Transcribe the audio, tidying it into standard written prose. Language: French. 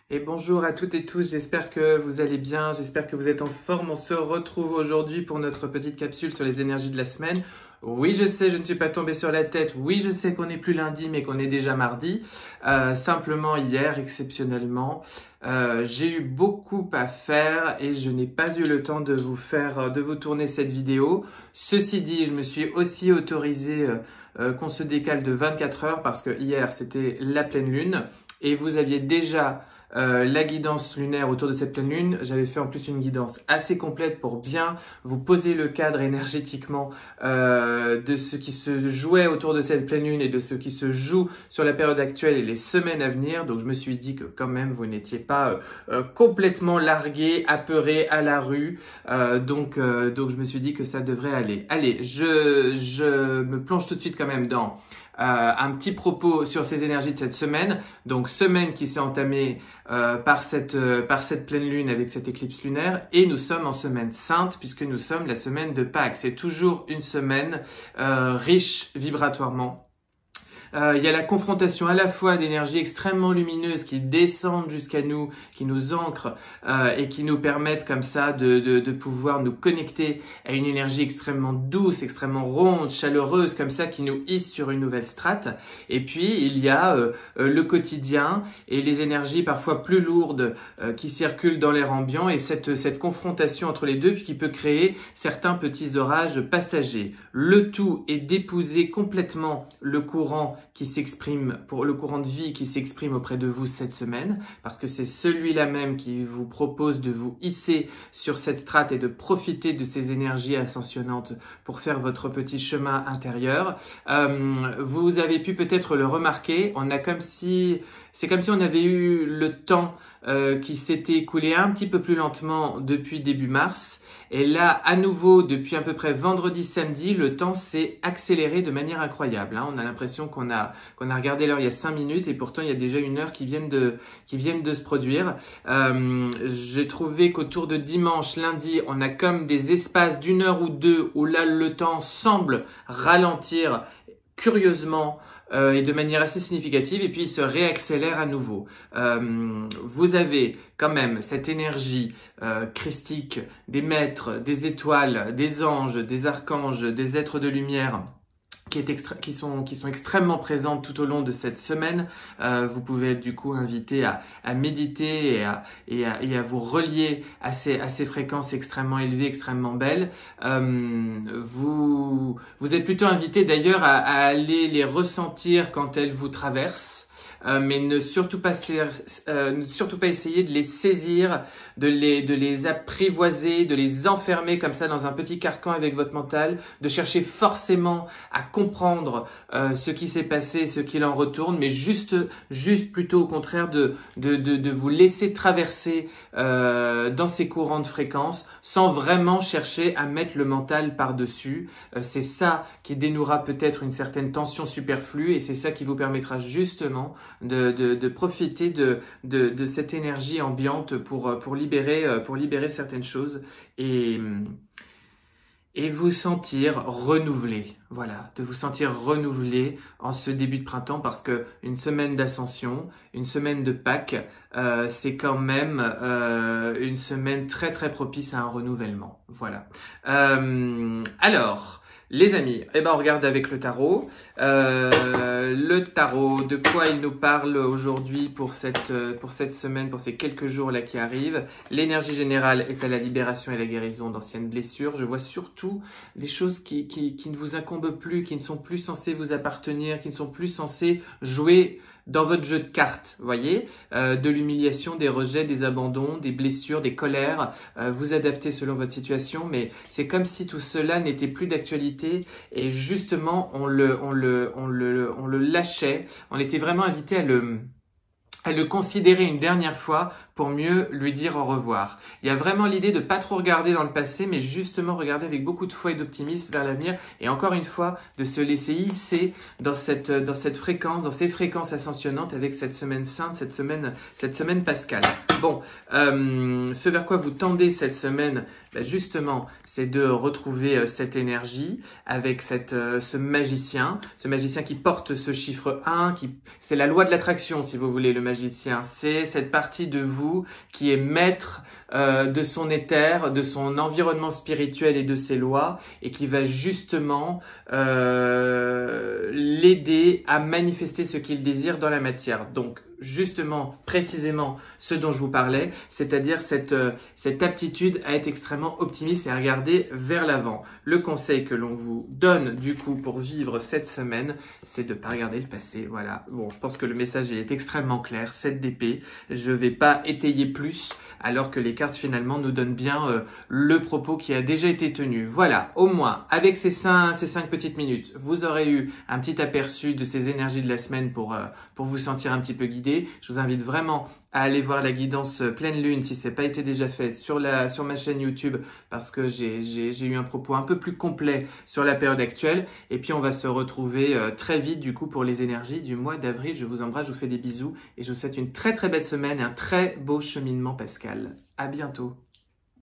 Et bonjour à toutes et tous, j'espère que vous allez bien, j'espère que vous êtes en forme. On se retrouve aujourd'hui pour notre petite capsule sur les énergies de la semaine. Oui, je sais, je ne suis pas tombé sur la tête. Oui, je sais qu'on n'est plus lundi, mais qu'on est déjà mardi. Simplement hier, exceptionnellement, j'ai eu beaucoup à faire et je n'ai pas eu le temps de vous tourner cette vidéo. Ceci dit, je me suis aussi autorisé qu'on se décale de 24 heures parce que hier, c'était la pleine lune et vous aviez déjà la guidance lunaire autour de cette pleine lune. J'avais fait en plus une guidance assez complète pour bien vous poser le cadre énergétiquement de ce qui se jouait autour de cette pleine lune et de ce qui se joue sur la période actuelle et les semaines à venir. Donc je me suis dit que quand même vous n'étiez pas complètement largué, apeuré à la rue. Donc je me suis dit que ça devrait aller. Allez, je me plonge tout de suite quand même dans un petit propos sur ces énergies de cette semaine. Donc semaine qui s'est entamée par cette pleine lune avec cette éclipse lunaire, et nous sommes en semaine sainte puisque nous sommes la semaine de Pâques. C'est toujours une semaine riche vibratoirement. Il y a la confrontation à la fois d'énergies extrêmement lumineuses qui descendent jusqu'à nous, qui nous ancrent et qui nous permettent comme ça de pouvoir nous connecter à une énergie extrêmement douce, extrêmement ronde, chaleureuse, comme ça, qui nous hisse sur une nouvelle strate. Et puis, il y a le quotidien et les énergies parfois plus lourdes qui circulent dans l'air ambiant, et cette confrontation entre les deux qui peut créer certains petits orages passagers. Le tout est d'épouser complètement le courant le courant de vie qui s'exprime auprès de vous cette semaine, parce que c'est celui-là même qui vous propose de vous hisser sur cette strate et de profiter de ces énergies ascensionnantes pour faire votre petit chemin intérieur. Vous avez pu peut-être le remarquer, c'est comme si on avait eu le temps qui s'était écoulé un petit peu plus lentement depuis début mars. Et là, à nouveau, depuis à peu près vendredi, samedi, le temps s'est accéléré de manière incroyable. On a l'impression qu'on a regardé l'heure il y a 5 minutes et pourtant il y a déjà une heure qui viennent de se produire. J'ai trouvé qu'autour de dimanche, lundi, on a comme des espaces d'une heure ou deux où là, le temps semble ralentir curieusement et de manière assez significative, et puis il se réaccélère à nouveau. Vous avez quand même cette énergie christique des maîtres, des étoiles, des anges, des archanges, des êtres de lumière qui sont extrêmement présentes tout au long de cette semaine. Vous pouvez être du coup invité à méditer et à vous relier à ces fréquences extrêmement élevées, extrêmement belles. Vous êtes plutôt invité d'ailleurs à aller les ressentir quand elles vous traversent. Mais ne surtout pas essayer de les saisir, de les apprivoiser, de les enfermer comme ça dans un petit carcan avec votre mental, de chercher forcément à comprendre ce qui s'est passé, ce qu'il en retourne, mais juste plutôt au contraire de vous laisser traverser dans ces courants de fréquences sans vraiment chercher à mettre le mental par-dessus. C'est ça qui dénouera peut-être une certaine tension superflue, et c'est ça qui vous permettra justement de profiter de cette énergie ambiante pour libérer certaines choses et vous sentir renouvelé. Voilà, de vous sentir renouvelé en ce début de printemps, parce que une semaine d'ascension, une semaine de Pâques, c'est quand même une semaine très très propice à un renouvellement. Voilà. Alors, les amis, on regarde avec le tarot. Le tarot, de quoi il nous parle aujourd'hui pour cette semaine, pour ces quelques jours là qui arrivent. L'énergie générale est à la libération et la guérison d'anciennes blessures. Je vois surtout des choses qui ne vous incombent plus, qui ne sont plus censées vous appartenir, qui ne sont plus censées jouer dans votre jeu de cartes, voyez, de l'humiliation, des rejets, des abandons, des blessures, des colères, vous adaptez selon votre situation, mais c'est comme si tout cela n'était plus d'actualité, et justement on le lâchait. On était vraiment invité à le considérer une dernière fois pour mieux lui dire au revoir. Il y a vraiment l'idée de pas trop regarder dans le passé, mais justement regarder avec beaucoup de foi et d'optimisme vers l'avenir, et encore une fois de se laisser hisser dans cette fréquence, dans ces fréquences ascensionnantes avec cette semaine sainte, cette semaine pascale. Bon, ce vers quoi vous tendez cette semaine, justement, c'est de retrouver cette énergie avec ce magicien qui porte ce chiffre 1, c'est la loi de l'attraction, si vous voulez, le magicien. magicien. C'est cette partie de vous qui est maître de son éther, de son environnement spirituel et de ses lois, et qui va justement l'aider à manifester ce qu'il désire dans la matière. Donc, justement, précisément ce dont je vous parlais, c'est-à-dire cette aptitude à être extrêmement optimiste et à regarder vers l'avant. Le conseil que l'on vous donne du coup pour vivre cette semaine, c'est de ne pas regarder le passé. Voilà. Bon, je pense que le message est extrêmement clair. 7 d'épée. Je ne vais pas étayer plus alors que les cartes finalement nous donnent bien le propos qui a déjà été tenu. Voilà. Au moins, avec ces 5 petites minutes, vous aurez eu un petit aperçu de ces énergies de la semaine pour vous sentir un petit peu guidé. Je vous invite vraiment à aller voir la guidance pleine lune si ce n'est pas été déjà fait sur ma chaîne YouTube parce que j'ai eu un propos un peu plus complet sur la période actuelle. Et puis on va se retrouver très vite du coup pour les énergies du mois d'avril. Je vous embrasse, je vous fais des bisous et je vous souhaite une très très belle semaine et un très beau cheminement Pascal. À bientôt.